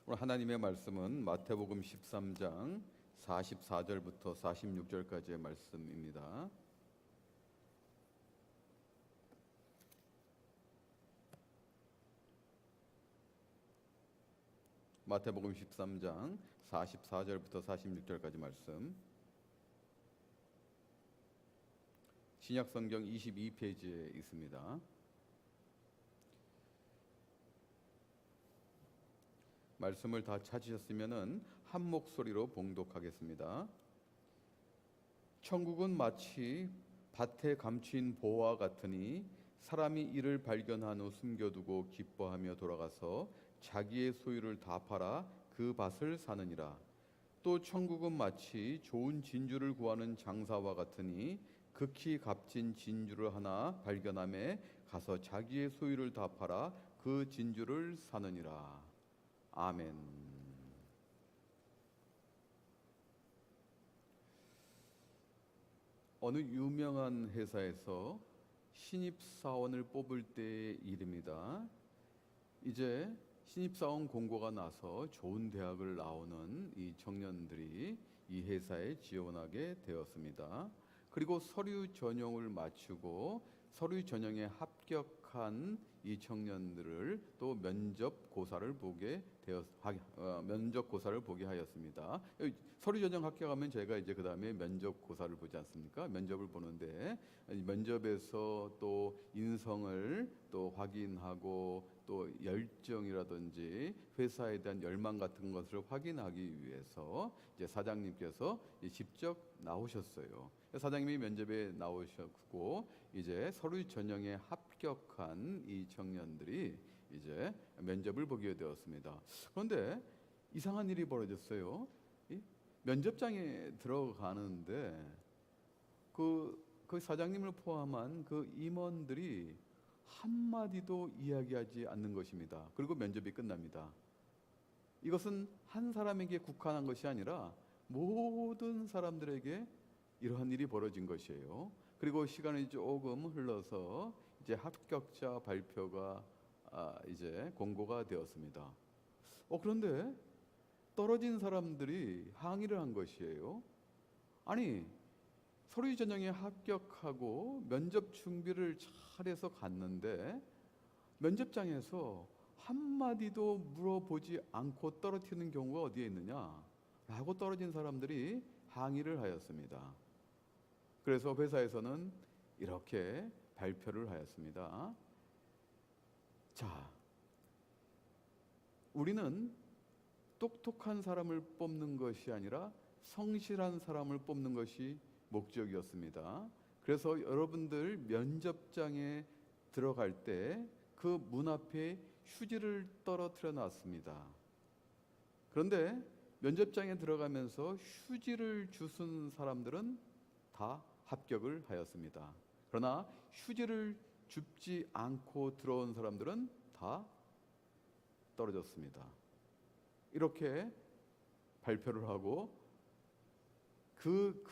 오늘 하나님의 말씀은 마태복음 13장 44절부터 46절까지의 말씀입니다. 마태복음 13장 44절부터 46절까지 말씀. 신약성경 22페이지에 있습니다. 말씀을 다 찾으셨으면 한 목소리로 봉독하겠습니다. 천국은 마치 밭에 감추인 보화 같으니 사람이 이를 발견한 후 숨겨두고 기뻐하며 돌아가서 자기의 소유를 다 팔아 그 밭을 사느니라. 또 천국은 마치 좋은 진주를 구하는 장사와 같으니 극히 값진 진주를 하나 발견함에 가서 자기의 소유를 다 팔아 그 진주를 사느니라. 아멘. 어느 유명한 회사에서 신입사원을 뽑을 때의 일입니다. 이제 신입사원 공고가 나서 좋은 대학을 나오는 이 청년들이 이 회사에 지원하게 되었습니다. 그리고 서류 전형을 마치고 서류 전형에 합격한 이 청년들을 또 면접 고사를 보게 하였습니다. 서류 전형 합격하면 제가 이제 그 다음에 면접 고사를 보지 않습니까? 면접을 보는데 면접에서 또 인성을 또 확인하고 또 열정이라든지 회사에 대한 열망 같은 것을 확인하기 위해서 이제 사장님께서 직접 나오셨어요. 사장님이 면접에 나오셨고 이제 서류 전형에 합격한 이 청년들이 이제 면접을 보게 되었습니다. 그런데 이상한 일이 벌어졌어요. 면접장에 들어가는데 그 사장님을 포함한 그 임원들이 한마디도 이야기하지 않는 것입니다. 그리고 면접이 끝납니다. 이것은 한 사람에게 국한한 것이 아니라 모든 사람들에게 이러한 일이 벌어진 것이에요. 그리고 시간이 조금 흘러서 이제 합격자 발표가 이제 공고가 되었습니다. 그런데 떨어진 사람들이 항의를 한 것이에요. 아니, 서류 전형에 합격하고 면접 준비를 잘해서 갔는데 면접장에서 한마디도 물어보지 않고 떨어뜨리는 경우가 어디에 있느냐? 라고 떨어진 사람들이 항의를 하였습니다. 그래서 회사에서는 이렇게 발표를 하였습니다. 자, 우리는 똑똑한 사람을 뽑는 것이 아니라 성실한 사람을 뽑는 것이 목적이었습니다. 그래서 여러분들 면접장에 들어갈 때 그 문 앞에 휴지를 떨어뜨려 놨습니다. 그런데 면접장에 들어가면서 휴지를 주순 사람들은 다 합격을 하였습니다. 그러나 휴지를 줍지 않고 들어온 사람들은 다 떨어졌습니다. 이렇게 발표를 하고 그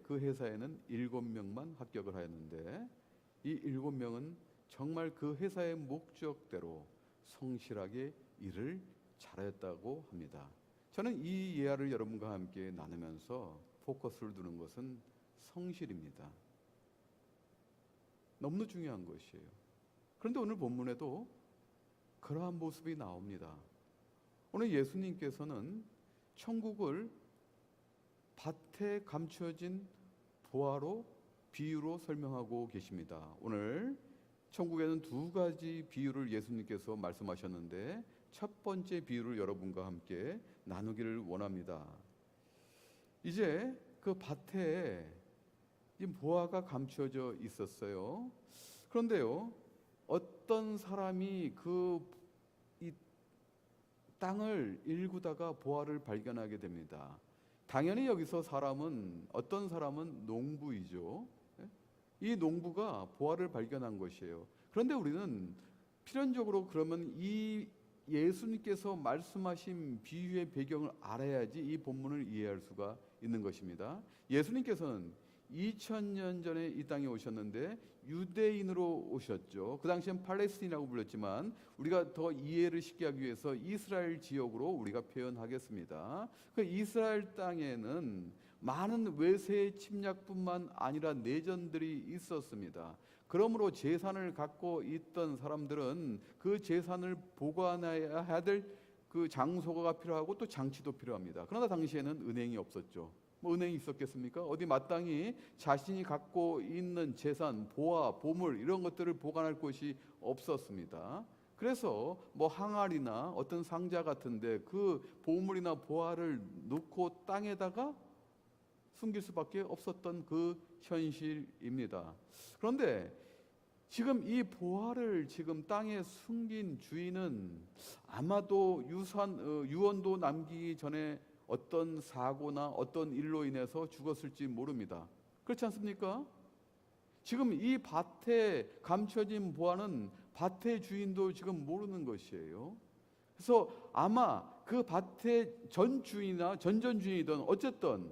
회사에는 7명만 합격을 하였는데 이 7명은 정말 그 회사의 목적대로 성실하게 일을 잘했다고 합니다. 저는 이 예화를 여러분과 함께 나누면서 포커스를 두는 것은 성실입니다. 너무나 중요한 것이에요. 그런데 오늘 본문에도 그러한 모습이 나옵니다. 오늘 예수님께서는 천국을 밭에 감추어진 보화로 비유로 설명하고 계십니다. 오늘 천국에는 두 가지 비유를 예수님께서 말씀하셨는데 첫 번째 비유를 여러분과 함께 나누기를 원합니다. 이제 그 밭에 이 보화가 감추어져 있었어요. 그런데요, 어떤 사람이 이 땅을 일구다가 보화를 발견하게 됩니다. 당연히 여기서 어떤 사람은 농부이죠. 이 농부가 보화를 발견한 것이에요. 그런데 우리는 필연적으로 그러면 이 예수님께서 말씀하신 비유의 배경을 알아야지 이 본문을 이해할 수가 있는 것입니다. 예수님께서는 2000년 전에 이 땅에 오셨는데 유대인으로 오셨죠. 그 당시엔 팔레스틴이라고 불렸지만 우리가 더 이해를 쉽게 하기 위해서 이스라엘 지역으로 우리가 표현하겠습니다. 그 이스라엘 땅에는 많은 외세의 침략뿐만 아니라 내전들이 있었습니다. 그러므로 재산을 갖고 있던 사람들은 그 재산을 보관해야 될 그 장소가 필요하고 또 장치도 필요합니다. 그러나 당시에는 은행이 없었죠. 뭐 은행이 있었겠습니까? 어디 마땅히 자신이 갖고 있는 재산, 보화, 보물 이런 것들을 보관할 곳이 없었습니다. 그래서 뭐 항아리나 어떤 상자 같은데 그 보물이나 보화를 넣고 땅에다가 숨길 수밖에 없었던 그 현실입니다. 그런데 지금 이 보화를 지금 땅에 숨긴 주인은 아마도 유언도 남기기 전에 어떤 사고나 어떤 일로 인해서 죽었을지 모릅니다. 그렇지 않습니까? 지금 이 밭에 감춰진 보화는 밭의 주인도 지금 모르는 것이에요. 그래서 아마 그 밭의 전 주인이나 전전 주인이든 어쨌든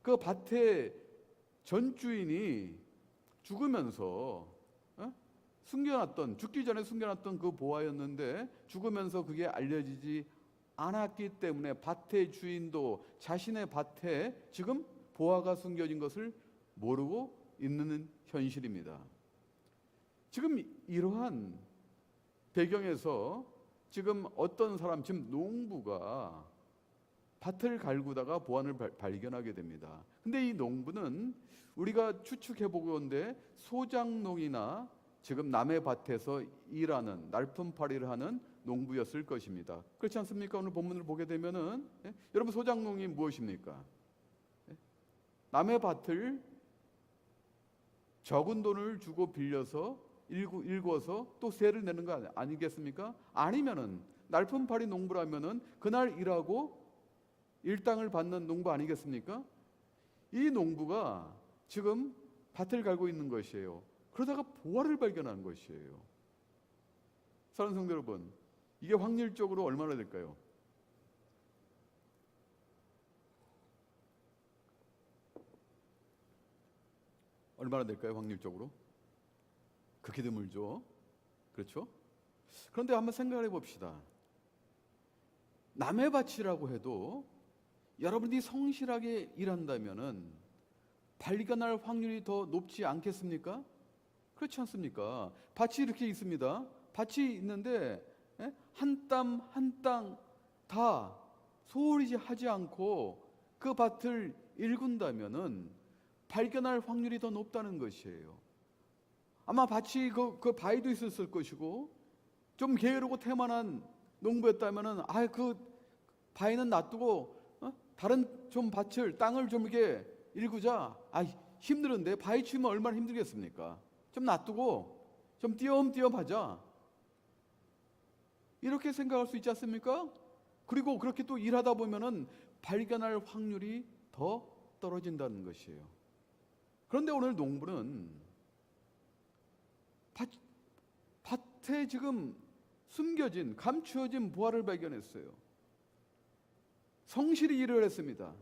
그 밭의 전 주인이 죽으면서 죽기 전에 숨겨놨던 그 보화였는데 죽으면서 그게 알려지지 않았기 때문에 밭의 주인도 자신의 밭에 지금 보화가 숨겨진 것을 모르고 있는 현실입니다. 지금 이러한 배경에서 지금 어떤 사람, 지금 농부가 밭을 갈구다가 보화를 발견하게 됩니다. 근데 이 농부는 우리가 추측해 보건대 소작농이나 지금 남의 밭에서 일하는 날품팔이를 하는 농부였을 것입니다. 그렇지 않습니까? 오늘 본문을 보게 되면은 여러분 소작농이 무엇입니까? 남의 밭을 적은 돈을 주고 빌려서 일궈서 또 세를 내는 거 아니겠습니까? 아니면은 날품팔이 농부라면은 그날 일하고 일당을 받는 농부 아니겠습니까? 이 농부가 지금 밭을 갈고 있는 것이에요. 그러다가 보화를 발견한 것이에요. 사랑하는 성도 여러분, 이게 확률적으로 얼마나 될까요? 얼마나 될까요? 확률적으로? 극히 드물죠. 그렇죠? 그런데 한번 생각을 해봅시다. 남의 밭이라고 해도 여러분이 성실하게 일한다면은 발견할 확률이 더 높지 않겠습니까? 그렇지 않습니까? 밭이 이렇게 있습니다. 밭이 있는데 한 땀 한 땅 다 소홀히 하지 않고 그 밭을 일군다면은 발견할 확률이 더 높다는 것이에요. 아마 밭이 그 바위도 있었을 것이고 좀 게으르고 태만한 농부였다면은 그 바위는 놔두고 다른 좀 밭을 땅을 좀 이렇게 일구자. 힘들은데 바위 치면 얼마나 힘들겠습니까? 좀 놔두고 좀 띄엄띄엄 하자. 이렇게 생각할 수 있지 않습니까? 그리고 그렇게 또 일하다 보면은 발견할 확률이 더 떨어진다는 것이에요. 그런데 오늘 농부는 밭에 지금 숨겨진 감추어진 보화를 발견했어요. 성실히 일을 했습니다.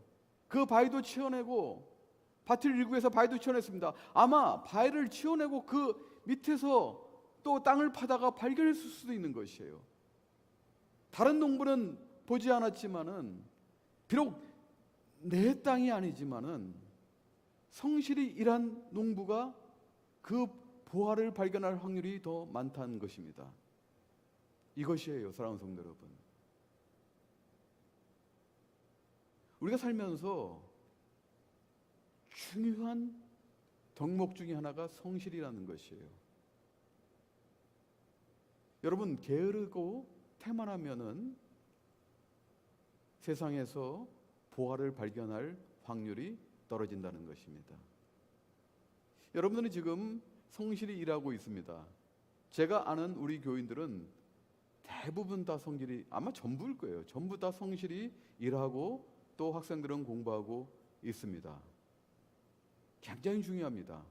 그 바위도 치워내고 밭을 일구해서 바위도 치워냈습니다. 아마 바위를 치워내고 그 밑에서 또 땅을 파다가 발견했을 수도 있는 것이에요. 다른 농부는 보지 않았지만은 비록 내 땅이 아니지만은 성실히 일한 농부가 그 보화를 발견할 확률이 더 많다는 것입니다. 이것이에요, 사랑하는 성도 여러분. 우리가 살면서 중요한 덕목 중에 하나가 성실이라는 것이에요. 여러분, 게으르고 태만하면은 세상에서 보화를 발견할 확률이 떨어진다는 것입니다. 여러분들이 지금 성실히 일하고 있습니다. 제가 아는 우리 교인들은 대부분 다 성실히, 아마 전부일 거예요. 전부 다 성실히 일하고 또 학생들은 공부하고 있습니다. 굉장히 중요합니다.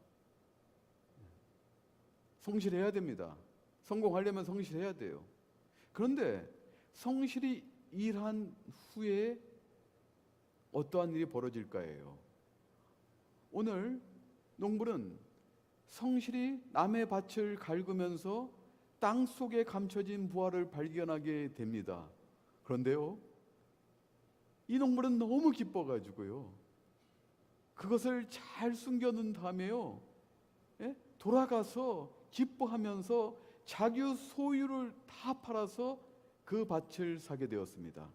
성실해야 됩니다. 성공하려면 성실해야 돼요. 그런데 성실히 일한 후에 어떠한 일이 벌어질까예요. 오늘 농부는 성실히 남의 밭을 갈구면서 땅 속에 감춰진 보화를 발견하게 됩니다. 그런데요, 이 농부는 너무 기뻐가지고요, 그것을 잘 숨겨놓은 다음에요, 돌아가서 기뻐하면서 자기 소유를 다 팔아서 그 밭을 사게 되었습니다.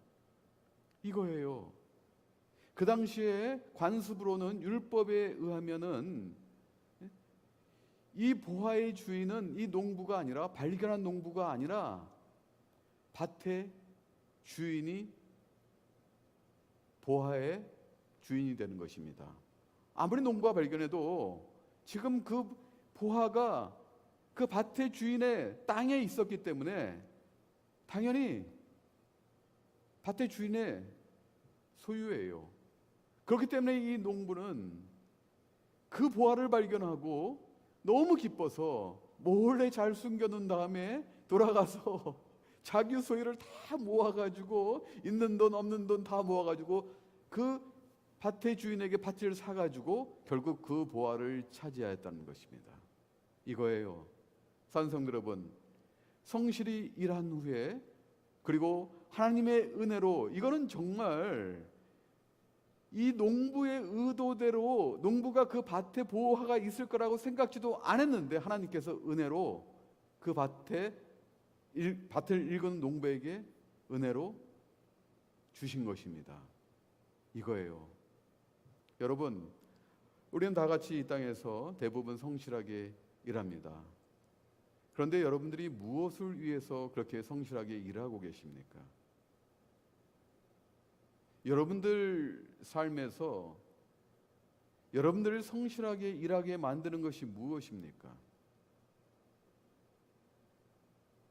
이거예요. 그 당시에 관습으로는, 율법에 의하면은 이 보화의 주인은 이 농부가 아니라, 발견한 농부가 아니라 밭의 주인이 보화의 주인이 되는 것입니다. 아무리 농부가 발견해도 지금 그 보화가 그 밭의 주인의 땅에 있었기 때문에 당연히 밭의 주인의 소유예요. 그렇기 때문에 이 농부는 그 보화를 발견하고 너무 기뻐서 몰래 잘 숨겨놓은 다음에 돌아가서 자기 소유를 다 모아가지고, 있는 돈 없는 돈 다 모아가지고 그 밭의 주인에게 밭을 사가지고 결국 그 보화를 차지하였다는 것입니다. 이거예요. 산성도 여러분, 성실히 일한 후에, 그리고 하나님의 은혜로, 이거는 정말 이 농부의 의도대로, 농부가 그 밭에 보화가 있을 거라고 생각지도 않았는데 하나님께서 은혜로 그 밭을 일구는 농부에게 은혜로 주신 것입니다. 이거예요. 여러분, 우리는 다 같이 이 땅에서 대부분 성실하게 일합니다. 그런데 여러분들이 무엇을 위해서 그렇게 성실하게 일하고 계십니까? 여러분들 삶에서 여러분들을 성실하게 일하게 만드는 것이 무엇입니까?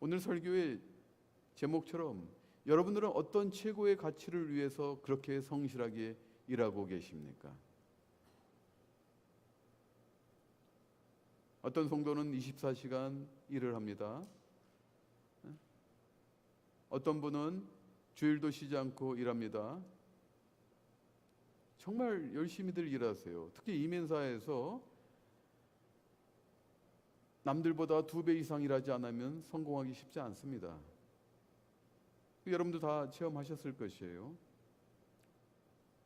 오늘 설교의 제목처럼 여러분들은 어떤 최고의 가치를 위해서 그렇게 성실하게 일하고 계십니까? 어떤 성도는 24시간 일을 합니다. 어떤 분은 주일도 쉬지 않고 일합니다. 정말 열심히들 일하세요. 특히 이민사에서 남들보다 2배 이상 일하지 않으면 성공하기 쉽지 않습니다. 여러분도 다 체험하셨을 것이에요.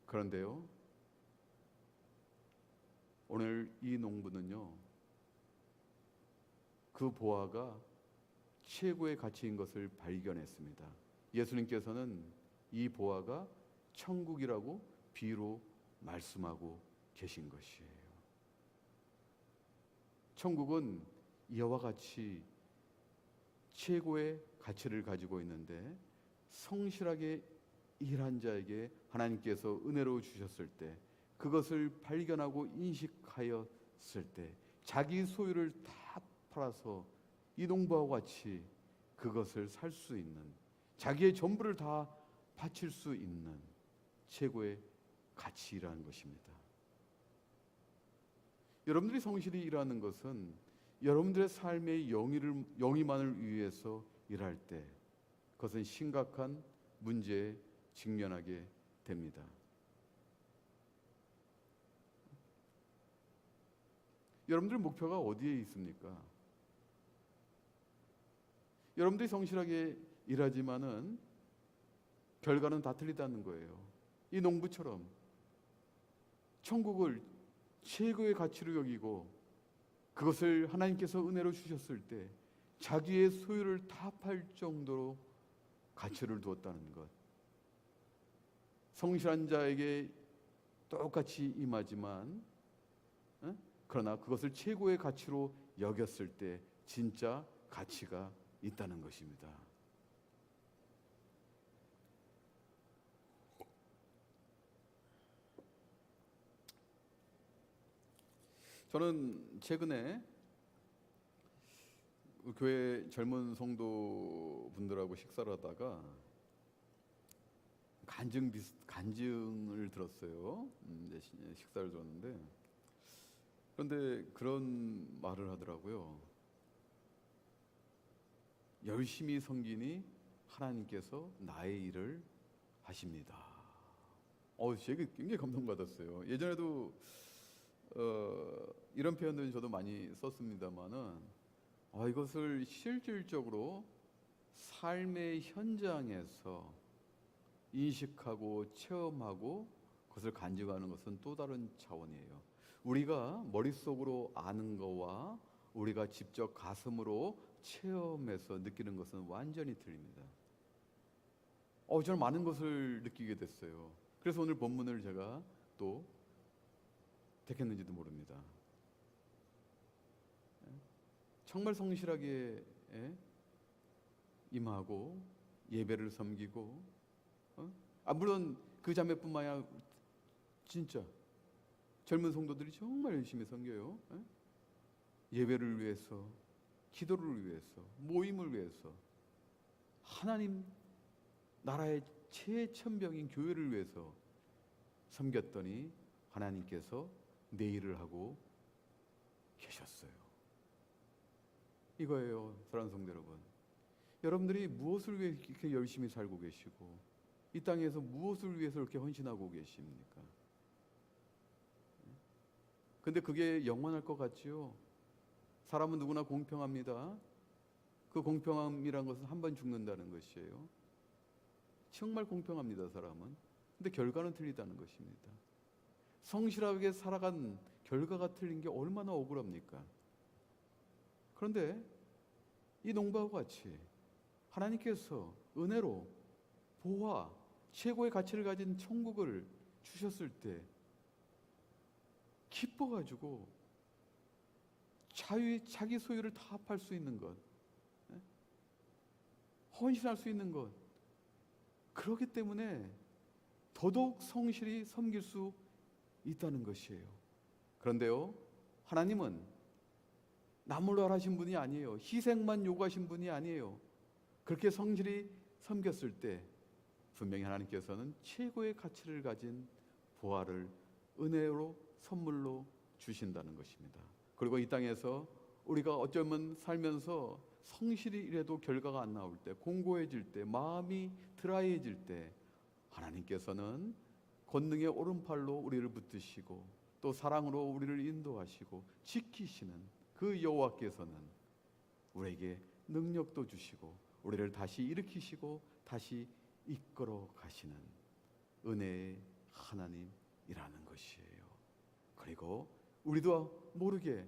그런데요, 오늘 이 농부는요, 그 보화가 최고의 가치인 것을 발견했습니다. 예수님께서는 이 보화가 천국이라고 비유로 말씀하고 계신 것이에요. 천국은 이와 같이 최고의 가치를 가지고 있는데, 성실하게 일한 자에게 하나님께서 은혜로 주셨을 때, 그것을 발견하고 인식하였을 때 자기 소유를 다 팔아서 이 농부와 같이 그것을 살 수 있는, 자기의 전부를 다 바칠 수 있는 최고의 가치라는 것입니다. 여러분들이 성실히 일하는 것은 여러분들의 삶의 영위만을 위해서 일할 때 그것은 심각한 문제에 직면하게 됩니다. 여러분들 목표가 어디에 있습니까? 여러분들이 성실하게 일하지만은 결과는 다 틀리다는 거예요. 이 농부처럼 천국을 최고의 가치로 여기고 그것을 하나님께서 은혜로 주셨을 때 자기의 소유를 다 팔 정도로 가치를 두었다는 것. 성실한 자에게 똑같이 임하지만, 그러나 그것을 최고의 가치로 여겼을 때 진짜 가치가 있다는 것입니다. 저는 최근에 교회 젊은 성도분들하고 식사를 하다가 간증을 들었어요. 식사를 들었는데, 그런데 그런 말을 하더라고요. 열심히 섬기니 하나님께서 나의 일을 하십니다. 제가 굉장히 감동받았어요. 예전에도 이런 표현들은 저도 많이 썼습니다만은 이것을 실질적으로 삶의 현장에서 인식하고 체험하고 그것을 간직하는 것은 또 다른 차원이에요. 우리가 머릿속으로 아는 거와 우리가 직접 가슴으로 체험해서 느끼는 것은 완전히 틀립니다. 저는 많은 것을 느끼게 됐어요. 그래서 오늘 본문을 제가 또 택했는지도 모릅니다. 정말 성실하게 임하고 예배를 섬기고 물론 그 자매뿐만 아니라 진짜 젊은 성도들이 정말 열심히 섬겨요. 예배를 위해서, 기도를 위해서, 모임을 위해서, 하나님 나라의 최천병인 교회를 위해서 섬겼더니 하나님께서 내일을 하고 계셨어요. 이거예요, 사랑하는 성도 여러분. 여러분들이 무엇을 위해 이렇게 열심히 살고 계시고 이 땅에서 무엇을 위해서 이렇게 헌신하고 계십니까? 근데 그게 영원할 것 같지요? 사람은 누구나 공평합니다. 그 공평함이란 것은 한 번 죽는다는 것이에요. 정말 공평합니다, 사람은. 근데 결과는 틀리다는 것입니다. 성실하게 살아간 결과가 틀린 게 얼마나 억울합니까? 그런데 이 농부와 같이 하나님께서 은혜로 보화, 최고의 가치를 가진 천국을 주셨을 때 기뻐가지고 자기 소유를 다 팔 수 있는 것, 헌신할 수 있는 것, 그렇기 때문에 더더욱 성실히 섬길 수 있다는 것이에요. 그런데요, 하나님은 나몰라 하신 분이 아니에요. 희생만 요구하신 분이 아니에요. 그렇게 성실히 섬겼을 때 분명히 하나님께서는 최고의 가치를 가진 보화를 은혜로 선물로 주신다는 것입니다. 그리고 이 땅에서 우리가 어쩌면 살면서 성실히 일해도 결과가 안 나올 때, 공고해질 때, 마음이 드라이해질 때 하나님께서는 권능의 오른팔로 우리를 붙드시고 또 사랑으로 우리를 인도하시고 지키시는 그 여호와께서는 우리에게 능력도 주시고 우리를 다시 일으키시고 다시 이끌어 가시는 은혜의 하나님이라는 것이에요. 그리고 우리도 모르게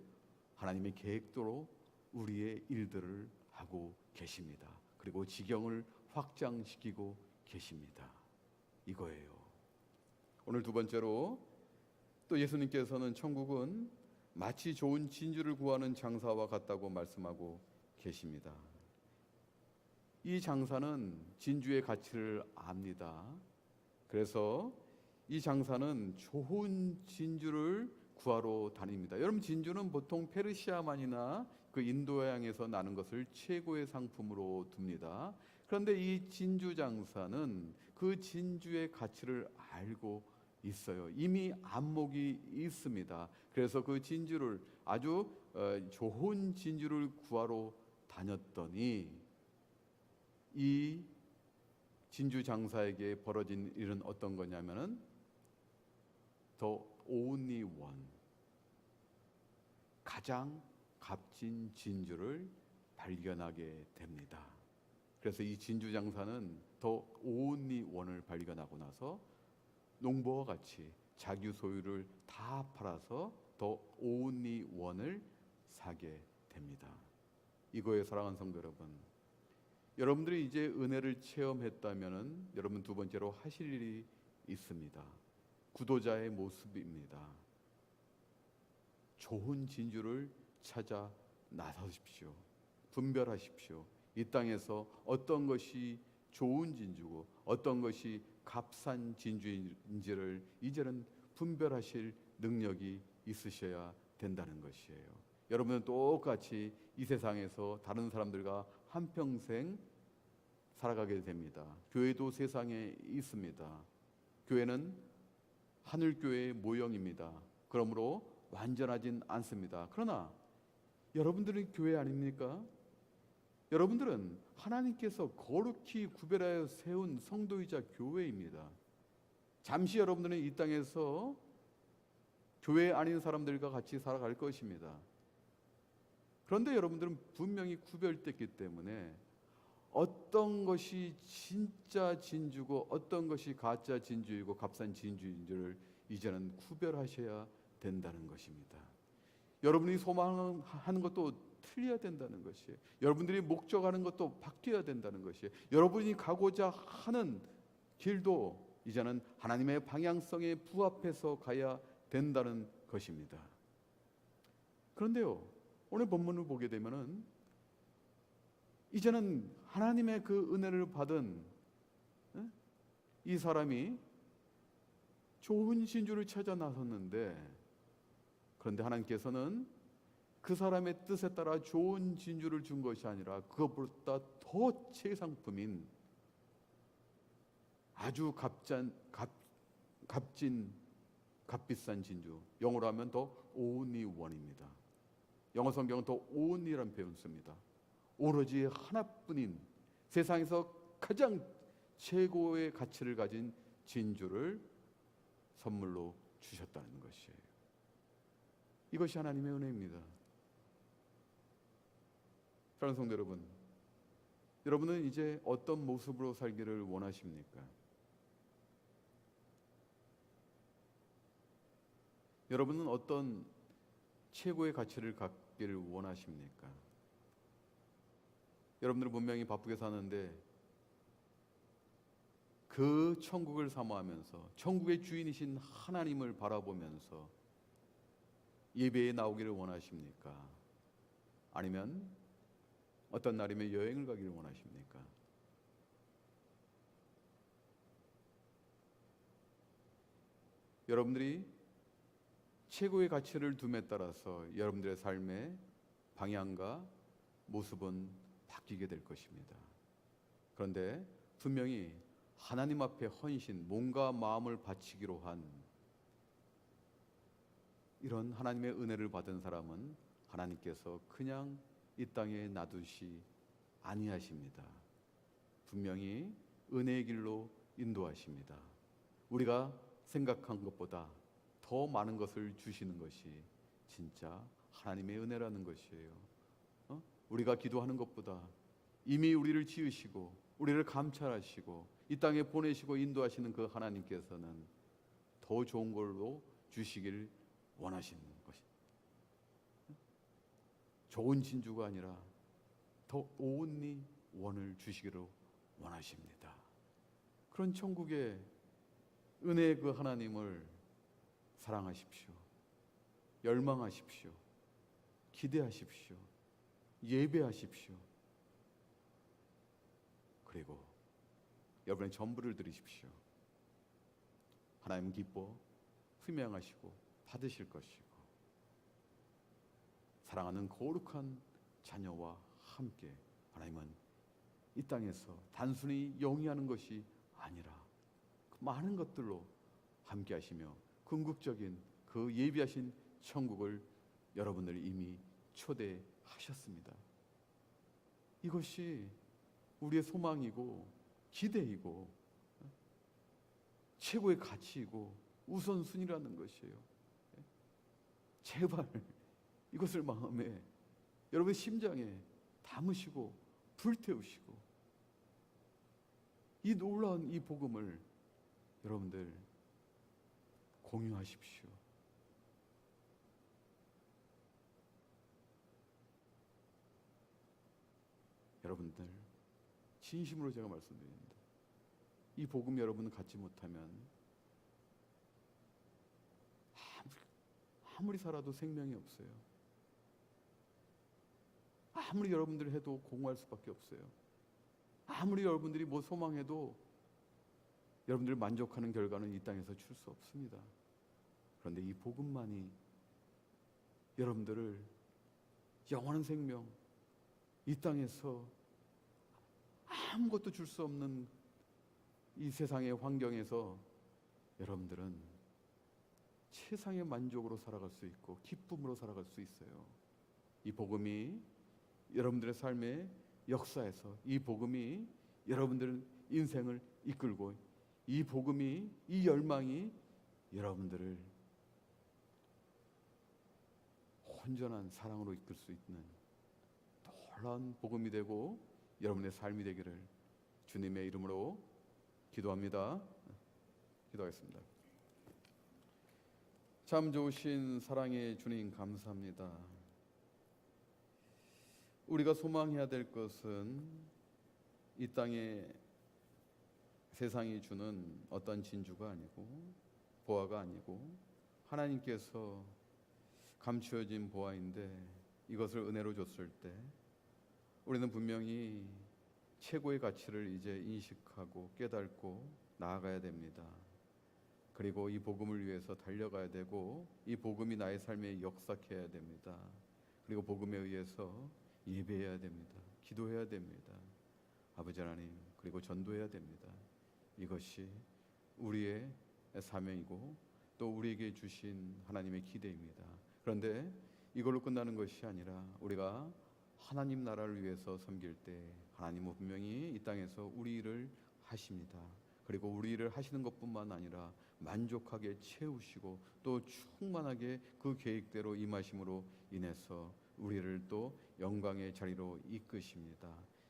하나님의 계획대로 우리의 일들을 하고 계십니다. 그리고 지경을 확장시키고 계십니다. 이거예요. 오늘 두 번째로 또 예수님께서는 천국은 마치 좋은 진주를 구하는 장사와 같다고 말씀하고 계십니다. 이 장사는 진주의 가치를 압니다. 그래서 이 장사는 좋은 진주를 구하러 다닙니다. 여러분, 진주는 보통 페르시아만이나 그 인도양에서 나는 것을 최고의 상품으로 둡니다. 그런데 이 진주 장사는 그 진주의 가치를 알고 있어요. 이미 안목이 있습니다. 그래서 그 진주를 아주 좋은 진주를 구하러 다녔더니 이 진주 장사에게 벌어진 일은 어떤 거냐면은 The only one, 가장 값진 진주를 발견하게 됩니다. 그래서 이 진주 장사는 The only one을 발견하고 나서 농부와 같이 자기 소유를 다 팔아서 The only one을 사게 됩니다. 이거에 사랑하는 성도 여러분, 여러분들이 이제 은혜를 체험했다면은 여러분 두 번째로 하실 일이 있습니다. 구도자의 모습입니다. 좋은 진주를 찾아 나서십시오. 분별하십시오. 이 땅에서 어떤 것이 좋은 진주고 어떤 것이 값싼 진주인지를 이제는 분별하실 능력이 있으셔야 된다는 것이에요. 여러분은 똑같이 이 세상에서 다른 사람들과 한평생 살아가게 됩니다. 교회도 세상에 있습니다. 교회는 하늘교회의 모형입니다. 그러므로 완전하진 않습니다. 그러나 여러분들은 교회 아닙니까? 여러분들은 하나님께서 거룩히 구별하여 세운 성도이자 교회입니다. 잠시 여러분들은 이 땅에서 교회 아닌 사람들과 같이 살아갈 것입니다. 그런데 여러분들은 분명히 구별됐기 때문에 어떤 것이 진짜 진주고 어떤 것이 가짜 진주이고 값싼 진주인지를 이제는 구별하셔야 된다는 것입니다. 여러분이 소망하는 것도 틀려야 된다는 것이에요. 여러분들이 목적하는 것도 바뀌어야 된다는 것이에요. 여러분이 가고자 하는 길도 이제는 하나님의 방향성에 부합해서 가야 된다는 것입니다. 그런데요, 오늘 본문을 보게 되면은 이제는 하나님의 그 은혜를 받은 이 사람이 좋은 진주를 찾아 나섰는데, 그런데 하나님께서는 그 사람의 뜻에 따라 좋은 진주를 준 것이 아니라 그것보다 더 최상품인 아주 값비싼 진주, 영어로 하면 더 only one입니다. 영어 성경은 더 only라는 표현을 씁니다. 오로지 하나뿐인 세상에서 가장 최고의 가치를 가진 진주를 선물로 주셨다는 것이에요. 이것이 하나님의 은혜입니다. 사랑하는 성도 여러분, 여러분은 이제 어떤 모습으로 살기를 원하십니까? 여러분은 어떤 최고의 가치를 갖기를 원하십니까? 여러분들은 분명히 바쁘게 사는데 그 천국을 사모하면서 천국의 주인이신 하나님을 바라보면서 예배에 나오기를 원하십니까? 아니면 어떤 날이면 여행을 가기를 원하십니까? 여러분들이 최고의 가치를 둠에 따라서 여러분들의 삶의 방향과 모습은 바뀌게 될 것입니다. 그런데 분명히 하나님 앞에 헌신, 몸과 마음을 바치기로 한 이런 하나님의 은혜를 받은 사람은 하나님께서 그냥 이 땅에 놔두시 아니하십니다. 분명히 은혜의 길로 인도하십니다. 우리가 생각한 것보다 더 많은 것을 주시는 것이 진짜 하나님의 은혜라는 것이에요. 우리가 기도하는 것보다 이미 우리를 지으시고 우리를 감찰하시고 이 땅에 보내시고 인도하시는 그 하나님께서는 더 좋은 걸로 주시길 원하시는 것이, 좋은 진주가 아니라 더 온리 원을 주시기로 원하십니다. 그런 천국의 은혜의 그 하나님을 사랑하십시오. 열망하십시오. 기대하십시오. 예배하십시오. 그리고 여러분의 전부를 드리십시오. 하나님 기뻐 흠양하시고 받으실 것이고, 사랑하는 거룩한 자녀와 함께 하나님은 이 땅에서 단순히 영위하는 것이 아니라 그 많은 것들로 함께 하시며 궁극적인 그 예비하신 천국을 여러분을 이미 초대하셨습니다. 이것이 우리의 소망이고 기대이고 최고의 가치이고 우선순위라는 것이에요. 제발 이것을 마음에, 여러분의 심장에 담으시고 불태우시고 이 놀라운 이 복음을 여러분들 공유하십시오. 여러분들 진심으로 제가 말씀드립니다. 이 복음 여러분은 갖지 못하면 아무리 살아도 생명이 없어요. 아무리 여러분들 해도 공허할 수밖에 없어요. 아무리 여러분들이 뭐 소망해도 여러분들 만족하는 결과는 이 땅에서 줄 수 없습니다. 그런데 이 복음만이 여러분들을 영원한 생명, 이 땅에서 아무것도 줄 수 없는 이 세상의 환경에서 여러분들은 최상의 만족으로 살아갈 수 있고 기쁨으로 살아갈 수 있어요. 이 복음이 여러분들의 삶의 역사에서, 이 복음이 여러분들 인생을 이끌고, 이 복음이, 이 열망이 여러분들을 온전한 사랑으로 이끌 수 있는 놀라운 복음이 되고 여러분의 삶이 되기를 주님의 이름으로 기도합니다. 기도하겠습니다. 참 좋으신 사랑의 주님 감사합니다. 우리가 소망해야 될 것은 이 땅에 세상이 주는 어떤 진주가 아니고 보화가 아니고 하나님께서 감추어진 보화인데 이것을 은혜로 줬을 때 우리는 분명히 최고의 가치를 이제 인식하고 깨닫고 나아가야 됩니다. 그리고 이 복음을 위해서 달려가야 되고 이 복음이 나의 삶에 역사해야 됩니다. 그리고 복음에 의해서 예배해야 됩니다. 기도해야 됩니다. 아버지 하나님, 그리고 전도해야 됩니다. 이것이 우리의 사명이고 또 우리에게 주신 하나님의 기대입니다. 그런데 이걸로 끝나는 것이 아니라 우리가 하나님 나라를 위해서 섬길 때 하나님은 분명히 이 땅에서 우리 일을 하십니다. 그리고 우리 일을 하시는 것뿐만 아니라 만족하게 채우시고 또 충만하게 그 계획대로 임하심으로 인해서 우리를 또 영광의 자리로 이끄십니다.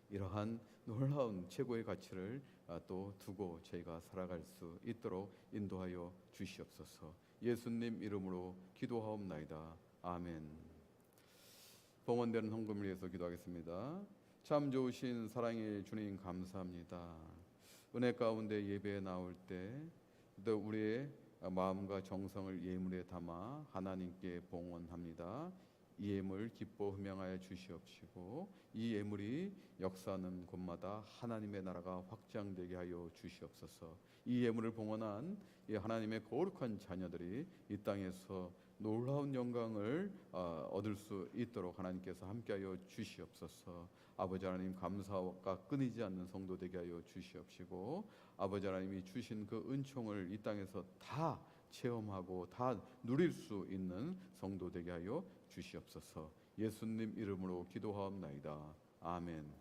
이러한 놀라운 최고의 가치를 또 두고 저희가 살아갈 수 있도록 인도하여 주시옵소서. 예수님 이름으로 기도하옵나이다. 아멘. 봉헌되는 헌금을 위해서 기도하겠습니다. 참 좋으신 사랑의 주님 감사합니다. 은혜 가운데 예배에 나올 때 또 우리의 마음과 정성을 예물에 담아 하나님께 봉헌합니다. 이 예물 기뻐 흠양하여 주시옵시고 이 예물이 역사하는 곳마다 하나님의 나라가 확장되게 하여 주시옵소서. 이 예물을 봉헌한 이 하나님의 거룩한 자녀들이 이 땅에서 놀라운 영광을 얻을 수 있도록 하나님께서 함께하여 주시옵소서. 아버지 하나님, 감사가 끊이지 않는 성도 되게 하여 주시옵시고 아버지 하나님이 주신 그 은총을 이 땅에서 다 체험하고 다 누릴 수 있는 성도 되게 하여 주시옵소서. 예수님 이름으로 기도하옵나이다. 아멘.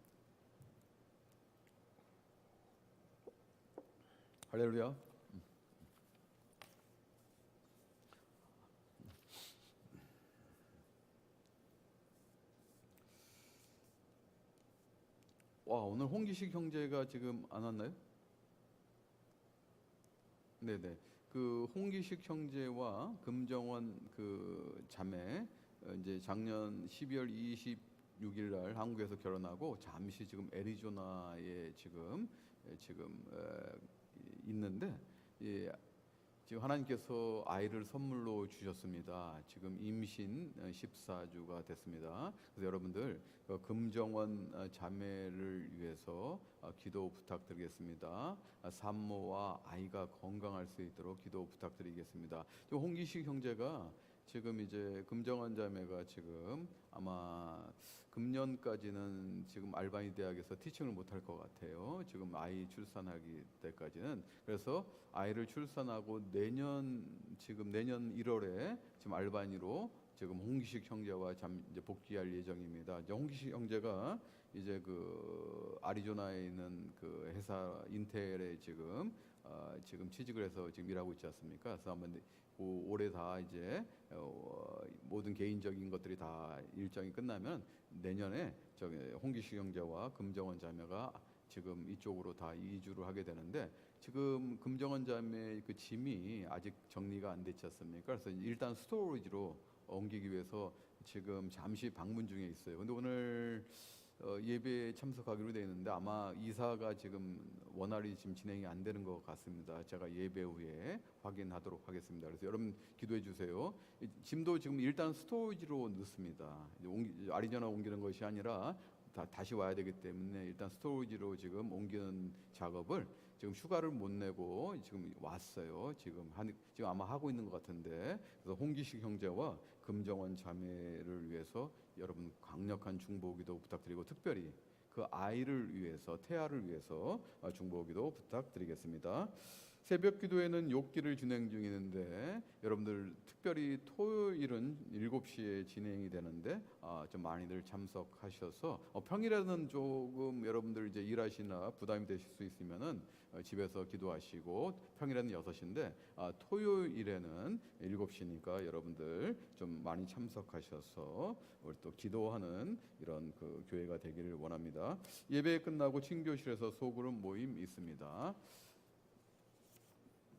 할렐루야. 와, 오늘 홍기식 형제가 지금 안 왔나요? 네네. 그 홍기식 형제와 금정원 그 자매 이제 작년 12월 26일 날 한국에서 결혼하고 잠시 지금 애리조나에 지금 있는데 지금 하나님께서 아이를 선물로 주셨습니다. 지금 임신 14주가 됐습니다. 그래서 여러분들 금정원 자매를 위해서 기도 부탁드리겠습니다. 산모와 아이가 건강할 수 있도록 기도 부탁드리겠습니다. 홍기식 형제가 지금 이제 금정원 자매가 지금 아마 금년까지는 지금 알바니 대학에서 티칭을 못할 것 같아요. 지금 아이 출산하기 때까지는. 그래서 아이를 출산하고 내년 1월에 지금 알바니로 지금 홍기식 형제와 이제 복귀할 예정입니다. 이제 홍기식 형제가 이제 그 아리조나에 있는 그 회사 인텔에 지금 취직을 해서 지금 일하고 있지 않습니까? 그래서 한번 올해 다 이제 모든 개인적인 것들이 다 일정이 끝나면 내년에 저기 홍기식 형제와 금정원 자매가 지금 이쪽으로 다 이주를 하게 되는데 지금 금정원 자매 그 짐이 아직 정리가 안 됐지 않습니까? 그래서 일단 스토리지로 옮기기 위해서 지금 잠시 방문 중에 있어요. 근데 오늘 예배에 참석하기로 되어 있는데 아마 이사가 지금 원활히 지금 진행이 안 되는 것 같습니다. 제가 예배 후에 확인하도록 하겠습니다. 그래서 여러분 기도해 주세요. 짐도 지금 일단 스토리지로 넣습니다. 아리조나 옮기는 것이 아니라 다시 와야 되기 때문에 일단 스토리지로 지금 옮기는 작업을 지금 휴가를 못 내고 지금 왔어요. 지금 아마 하고 있는 것 같은데 그래서 홍기식 형제와 금정원 자매를 위해서 여러분 강력한 중보기도 부탁드리고 특별히 그 아이를 위해서 태아를 위해서 중보기도 부탁드리겠습니다. 새벽 기도회는 욕기를 진행 중이는데 여러분들 특별히 토요일은 7시에 진행이 되는데 좀 많이들 참석하셔서 평일에는 조금 여러분들 이제 일하시나 부담이 되실 수 있으면은 집에서 기도하시고 평일에는 6시인데 토요일에는 7시니까 여러분들 좀 많이 참석하셔서 우리 또 기도하는 이런 그 교회가 되기를 원합니다. 예배 끝나고 친교실에서 소그룹 모임 있습니다.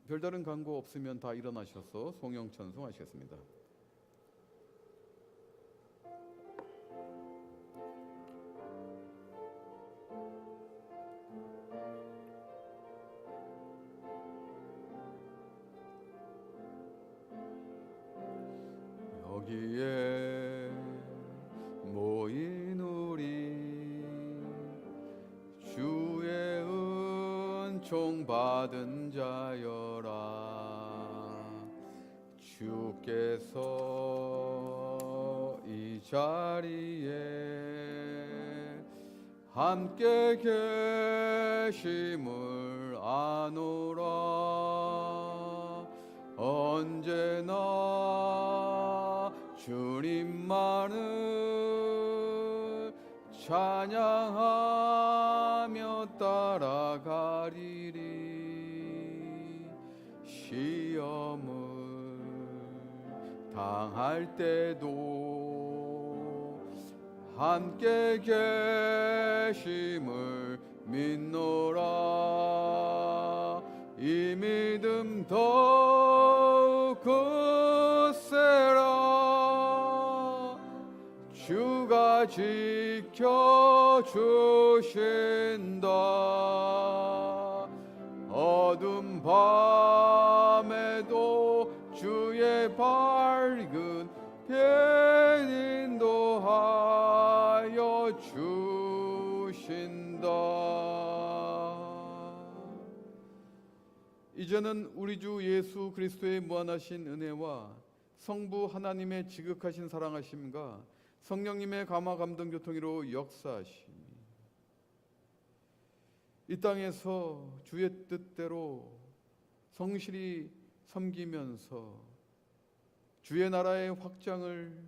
별다른 광고 없으면 다 일어나셔서 송영천송하시겠습니다. 여기에 모인 우리 주의 은총 받은 자여라. 주께서 이 자리에 함께 계심을 아노라. 언제나 주님만을 찬양하며 따라가리리. 시험을 당할 때도 함께 계심을 믿노라. 이 믿음 더욱 굳세라. 주가 지켜주신다. 어둠 밤에도 주의 밝은 빛 인도하여 주신다. 이제는 우리 주 예수 그리스도의 무한하신 은혜와 성부 하나님의 지극하신 사랑하심과 성령님의 감화 감동 교통으로 역사하심이 이 땅에서 주의 뜻대로 성실히 섬기면서 주의 나라의 확장을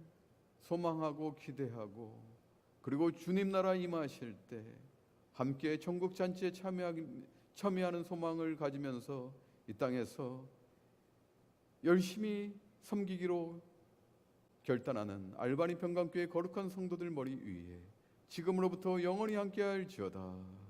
소망하고 기대하고 그리고 주님 나라 임하실 때 함께 천국 잔치에 참여하는 소망을 가지면서 이 땅에서 열심히 섬기기로 결단하는 알바니 평강교회 거룩한 성도들 머리 위에 지금으로부터 영원히 함께할지어다.